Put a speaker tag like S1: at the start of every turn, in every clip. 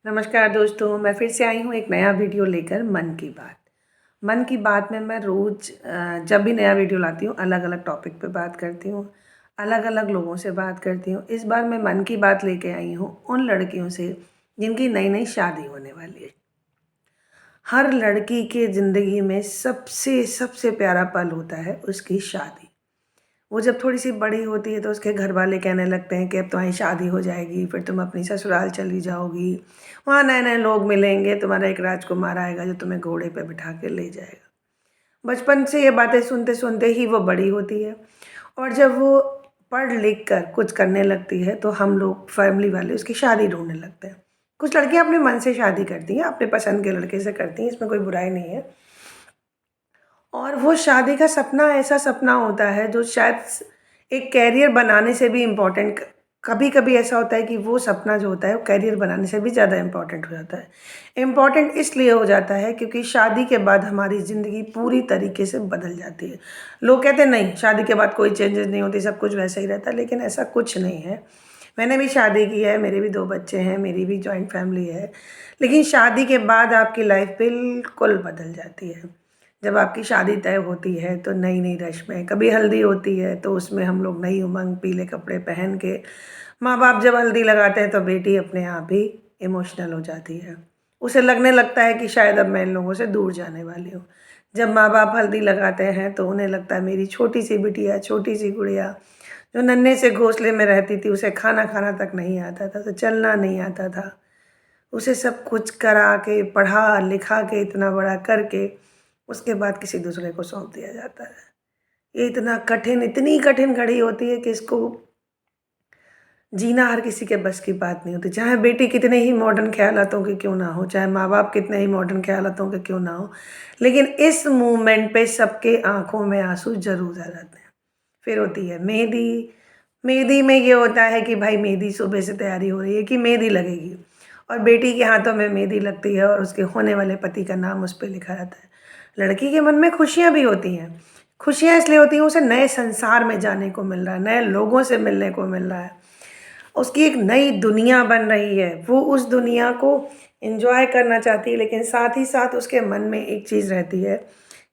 S1: नमस्कार दोस्तों, मैं फिर से आई हूँ एक नया वीडियो लेकर। मन की बात में मैं रोज़ जब भी नया वीडियो लाती हूँ अलग अलग टॉपिक पे बात करती हूँ, अलग अलग लोगों से बात करती हूँ। इस बार मैं मन की बात लेके आई हूँ उन लड़कियों से जिनकी नई नई शादी होने वाली है। हर लड़की के ज़िंदगी में सबसे सबसे प्यारा पल होता है उसकी शादी। वो जब थोड़ी-सी बड़ी होती है तो उसके घरवाले कहने लगते हैं कि अब तुम्हारी शादी हो जाएगी, फिर तुम अपनी ससुराल चली जाओगी। वहाँ नए-नए लोग मिलेंगे, तुम्हारा एक राजकुमार आएगा जो तुम्हें घोड़े पे बिठा के ले जाएगा। बचपन से ये बातें सुनते-सुनते ही वो बड़ी होती है और जब वो पढ़ लिख कर कुछ करने लगती है तो हम लोग फैमिली वाले उसकी शादी ढूँढने लगते हैं। कुछ लड़कियाँ अपने मन से शादी करती हैं, अपने पसंद के लड़के से करती हैं, इसमें कोई बुराई नहीं है। और वो शादी का सपना ऐसा सपना होता है जो शायद एक करियर बनाने से भी इम्पोर्टेंट, कभी-कभी ऐसा होता है कि वो सपना जो होता है वो करियर बनाने से भी ज़्यादा इम्पोर्टेंट हो जाता है। इम्पोर्टेंट इसलिए हो जाता है क्योंकि शादी के बाद हमारी ज़िंदगी पूरी तरीके से बदल जाती है। लोग कहते हैं नहीं, शादी के बाद कोई चेंजेस नहीं होती, सब कुछ वैसा ही रहता है, लेकिन ऐसा कुछ नहीं है। मैंने भी शादी की है, मेरे भी 2 बच्चे हैं, मेरी भी जॉइंट फैमिली है, लेकिन शादी के बाद आपकी लाइफ़ बिल्कुल बदल जाती है। जब आपकी शादी तय होती है तो नई-नई रस्में, कभी हल्दी होती है तो उसमें हम लोग नई उमंग पीले कपड़े पहन के, माँ-बाप जब हल्दी लगाते हैं तो बेटी अपने आप ही इमोशनल हो जाती है। उसे लगने लगता है कि शायद अब मैं इन लोगों से दूर जाने वाली हूँ। जब माँ-बाप हल्दी लगाते हैं तो उन्हें लगता है मेरी छोटी-सी बिटिया, छोटी-सी गुड़िया जो नन्हे से घोंसले में रहती थी, उसे खाना खाना तक नहीं आता था, उसे चलना नहीं आता था। उसे सब कुछ करा के, पढ़ा-लिखा के, इतना बड़ा करके उसके बाद किसी दूसरे को सौंप दिया जाता है। ये इतनी कठिन घड़ी होती है कि इसको जीना हर किसी के बस की बात नहीं होती। चाहे बेटी कितने ही मॉडर्न ख़यालातों की क्यों ना हो, चाहे माँ-बाप कितने ही मॉडर्न ख़यालातों के क्यों ना हो, लेकिन इस मोमेंट पे सबके आँखों में आँसू ज़रूर आ जाते हैं। फिर होती है मेहंदी। मेहंदी में ये होता है कि भाई मेहंदी सुबह से तैयारी हो रही है कि मेहंदी लगेगी और बेटी के हाथों में मेहंदी लगती है और उसके होने वाले पति का नाम उस पे लिखा रहता है। लड़की के मन में खुशियाँ भी होती हैं। खुशियाँ इसलिए होती हैं उसे नए संसार में जाने को मिल रहा है, नए लोगों से मिलने को मिल रहा है। उसकी एक नई दुनिया बन रही है, वो उस दुनिया को एन्जॉय करना चाहती है, लेकिन साथ ही साथ उसके मन में एक चीज़ रहती है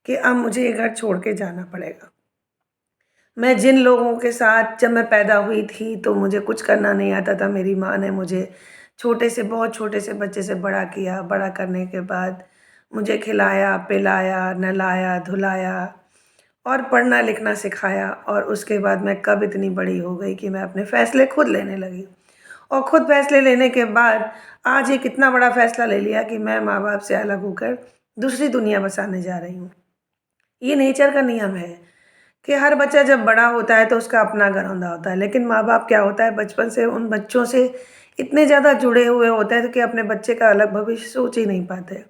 S1: कि अब मुझे ये घर छोड़ के जाना पड़ेगा। मैं जिन लोगों के साथ जब मैं पैदा हुई थी तो मुझे कुछ करना नहीं आता था। मेरी माँ ने मुझे छोटे से, बहुत छोटे से बच्चे से बड़ा किया। बड़ा करने के बाद मुझे खिलाया, पिलाया, नहलाया, धुलाया और पढ़ना-लिखना सिखाया और उसके बाद मैं कब इतनी बड़ी हो गई कि मैं अपने फ़ैसले खुद लेने लगी। और खुद फ़ैसले लेने के बाद आज एक इतना बड़ा फ़ैसला ले लिया कि मैं माँ-बाप से अलग होकर दूसरी दुनिया बसाने जा रही हूँ। ये नेचर का नियम है कि हर बच्चा जब बड़ा होता है तो उसका अपना घर औंधा होता है, लेकिन माँ-बाप क्या होता है बचपन से उन बच्चों से इतने ज़्यादा जुड़े हुए होते हैं कि अपने बच्चे का अलग भविष्य सोच ही नहीं पाते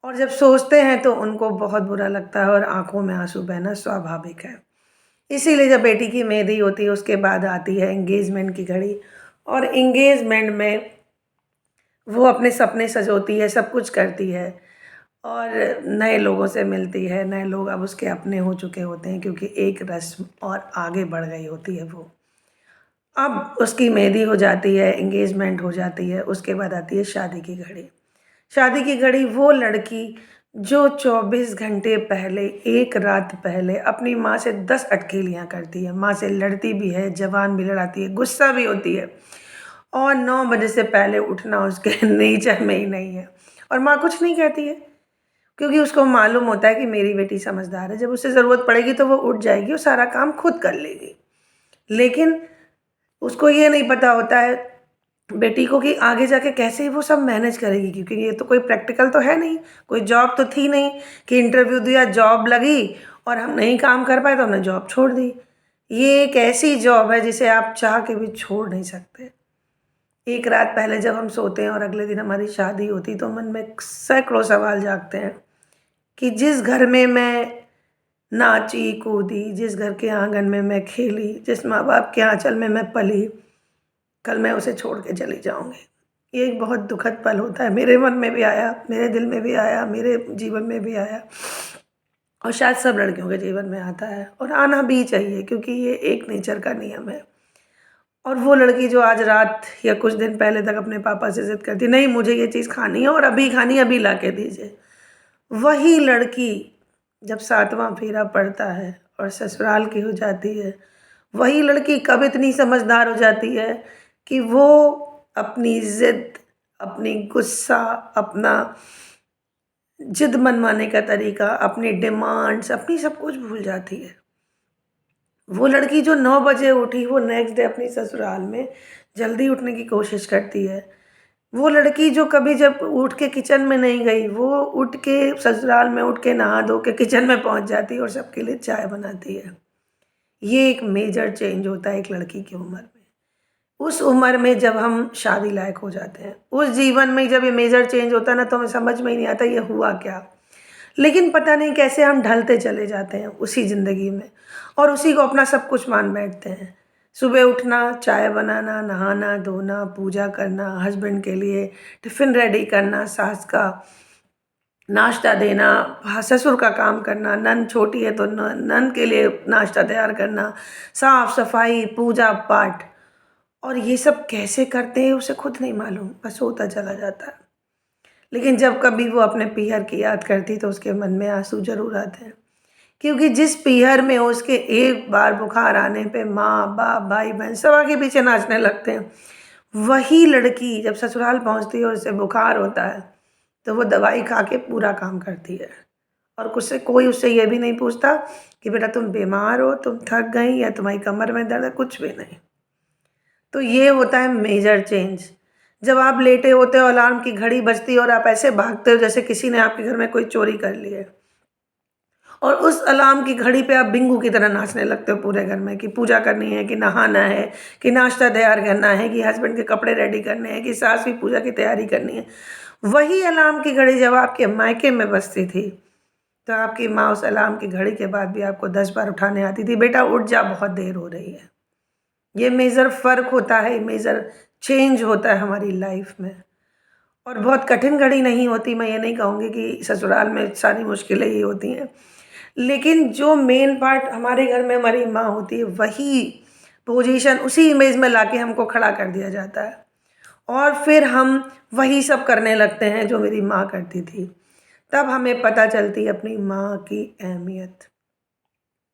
S1: और जब सोचते हैं तो उनको बहुत बुरा लगता है और आँखों में आँसू बहना स्वाभाविक है। इसीलिए जब बेटी की मेहंदी होती है उसके बाद आती है एंगेजमेंट की घड़ी और एंगेजमेंट में वो अपने सपने सजोती है, सब कुछ करती है और नए लोगों से मिलती है। नए लोग अब उसके अपने हो चुके होते हैं क्योंकि एक रस्म और आगे बढ़ गई होती है वो। अब उसकी मेहंदी हो जाती है, एंगेजमेंट हो जाती है, उसके बाद आती है शादी की घड़ी। शादी की घड़ी वो लड़की जो 24 घंटे पहले, 1 रात पहले अपनी माँ से 10 अटखेलियाँ करती है। माँ से लड़ती भी है, ज़बान भी लड़ाती है, गुस्सा भी होती है और 9 बजे से पहले उठना उसके नेचर में ही नहीं है और माँ कुछ नहीं कहती है क्योंकि उसको मालूम होता है कि मेरी बेटी समझदार है। जब उसे ज़रूरत पड़ेगी तो वो उठ जाएगी और सारा काम खुद कर लेगी। लेकिन उसको ये नहीं पता होता है बेटी को कि आगे जाके कैसे वो सब मैनेज करेगी क्योंकि ये तो कोई प्रैक्टिकल तो है नहीं, कोई जॉब तो थी नहीं कि इंटरव्यू दिया, जॉब लगी और हम नहीं काम कर पाए तो हमने जॉब छोड़ दी। ये एक ऐसी जॉब है जिसे आप चाह के भी छोड़ नहीं सकते। एक रात पहले जब हम सोते हैं और अगले दिन हमारी शादी होती तो मन में सैकड़ों सवाल जागते हैं कि जिस घर में मैं नाची कूदी, जिस घर के आंगन में मैं खेली, जिस माँ बाप के आंचल में मैं पली, कल मैं उसे छोड़ के चली जाऊंगी। ये एक बहुत दुखद पल होता है। मेरे मन में भी आया, मेरे दिल में भी आया, मेरे जीवन में भी आया और शायद सब लड़कियों के जीवन में आता है और आना भी चाहिए क्योंकि ये एक नेचर का नियम है। और वो लड़की जो आज रात या कुछ दिन पहले तक अपने पापा से ज़िद करती, नहीं मुझे ये चीज़ खानी है और अभी खानी है, अभी ला के दीजिए, वही लड़की जब 7वां फेरा पड़ता है और ससुराल की हो जाती है, वही लड़की कब इतनी समझदार हो जाती है कि वो अपनी ज़िद, अपनी गुस्सा, अपना जिद मनवाने का तरीका, अपनी डिमांड्स, अपनी सब कुछ भूल जाती है। वो लड़की जो 9 बजे उठी, वो नेक्स्ट डे अपनी ससुराल में जल्दी उठने की कोशिश करती है। वो लड़की जो कभी जब उठ के किचन में नहीं गई, वो उठ के ससुराल में उठ के नहा धो के किचन में पहुंच जाती है और सबके लिए चाय बनाती है। ये एक मेजर चेंज होता है एक लड़की की उम्र में। उस उम्र में जब हम शादी लायक हो जाते हैं, उस जीवन में जब ये मेजर चेंज होता है ना, तो हमें समझ में ही नहीं आता ये हुआ क्या। लेकिन पता नहीं कैसे हम ढलते चले जाते हैं उसी ज़िंदगी में और उसी को अपना सब कुछ मान बैठते हैं। सुबह उठना, चाय बनाना, नहाना धोना, पूजा करना, हस्बैंड के लिए टिफ़िन रेडी करना, सास का नाश्ता देना, ससुर का काम करना, नंद छोटी है तो नंद के लिए नाश्ता तैयार करना, साफ सफाई, पूजा पाठ, और ये सब कैसे करते हैं उसे खुद नहीं मालूम, बस होता चला जाता है। लेकिन जब कभी वो अपने पीहर की याद करती तो उसके मन में आंसू जरूर आते हैं, क्योंकि जिस पीहर में उसके एक बार बुखार आने पे माँ बाप भाई बहन सब आगे पीछे नाचने लगते हैं, वही लड़की जब ससुराल पहुंचती है और उसे बुखार होता है तो वो दवाई खा के पूरा काम करती है और कोई उससे ये भी नहीं पूछता कि बेटा तुम बीमार हो, तुम थक गई या तुम्हारी कमर में दर्द है, कुछ भी नहीं। तो ये होता है मेजर चेंज। जब आप लेटे होते हो, अलार्म की घड़ी बजती है और आप ऐसे भागते हो जैसे किसी ने आपके घर में कोई चोरी कर ली है, और उस अलार्म की घड़ी पे आप बिंगू की तरह नाचने लगते हो पूरे घर में कि पूजा करनी है, कि नहाना है, कि नाश्ता तैयार करना है, कि हस्बैंड के कपड़े रेडी करने हैं, कि सास की पूजा की तैयारी करनी है। वही अलार्म की घड़ी जब आपके मायके में बजती थी तो आपकी माँ उस अलार्म की घड़ी के बाद भी आपको 10 बार उठाने आती थी, बेटा उठ जा बहुत देर हो रही है। ये मेजर फ़र्क होता है, मेजर चेंज होता है हमारी लाइफ में। और बहुत कठिन घड़ी नहीं होती, मैं ये नहीं कहूँगी कि ससुराल में सारी मुश्किलें ही होती हैं, लेकिन जो मेन पार्ट हमारे घर में हमारी माँ होती है, वही पोजीशन उसी इमेज में लाके हमको खड़ा कर दिया जाता है और फिर हम वही सब करने लगते हैं जो मेरी माँ करती थी। तब हमें पता चलती है अपनी माँ की अहमियत।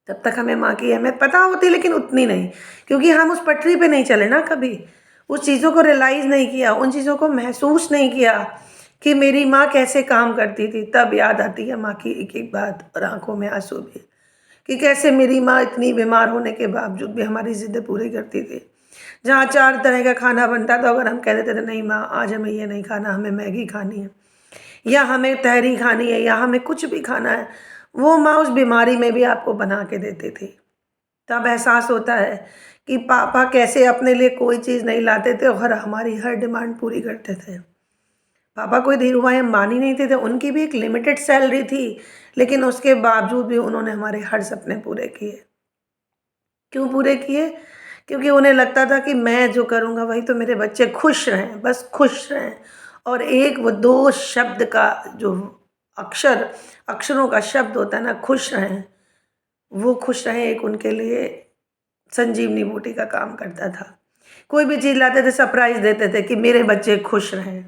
S1: तब तक हमें माँ की अहमियत पता होती लेकिन उतनी नहीं, क्योंकि हम उस पटरी पे नहीं चले ना, कभी उस चीज़ों को रियलाइज़ नहीं किया, उन चीज़ों को महसूस नहीं किया कि मेरी माँ कैसे काम करती थी। तब याद आती है माँ की एक एक बात और आंखों में आंसू भी, कि कैसे मेरी माँ इतनी बीमार होने के बावजूद भी हमारी ज़िद्दें पूरी करती थी। जहाँ 4 तरह का खाना बनता था, अगर हम कह देते थे नहीं माँ आज हमें ये नहीं खाना, हमें मैगी खानी है या हमें तहरी खानी है या हमें कुछ भी खाना है, वो माँ उस बीमारी में भी आपको बना के देती थी। तब एहसास होता है कि पापा कैसे अपने लिए कोई चीज़ नहीं लाते थे और हमारी हर डिमांड पूरी करते थे। पापा कोई धीरूभाई अंबानी नहीं थे, उनकी भी एक लिमिटेड सैलरी थी, लेकिन उसके बावजूद भी उन्होंने हमारे हर सपने पूरे किए। क्यों पूरे किए? क्योंकि उन्हें लगता था कि मैं जो करूँगा वही तो मेरे बच्चे खुश रहें, बस खुश रहें। और एक वो 2 शब्द का जो अक्षरों का शब्द होता है ना, खुश रहें, वो खुश रहें एक उनके लिए संजीवनी बूटी का काम करता था। कोई भी चीज़ लाते थे सरप्राइज़ देते थे कि मेरे बच्चे खुश रहें।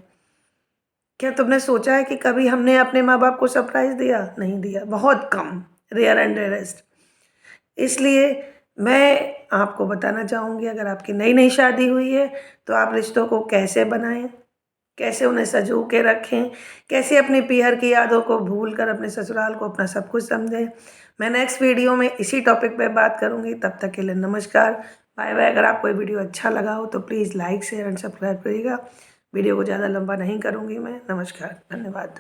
S1: क्या तुमने सोचा है कि कभी हमने अपने माँ-बाप को सरप्राइज़ दिया? नहीं दिया, बहुत कम, रेयर एंड रेयरेस्ट। इसलिए मैं आपको बताना चाहूँगी, अगर आपकी नई-नई शादी हुई है तो आप रिश्तों को कैसे बनाएँ, कैसे उन्हें सँजो के रखें, कैसे अपनी पीहर की यादों को भूल कर अपने ससुराल को अपना सब कुछ समझें। मैं नेक्स्ट वीडियो में इसी टॉपिक पे बात करूँगी। तब तक के लिए नमस्कार, बाय-बाय। अगर आपको ये वीडियो अच्छा लगा हो तो please like, share and subscribe करिएगा। वीडियो को ज़्यादा लंबा नहीं करूँगी मैं। नमस्कार, धन्यवाद।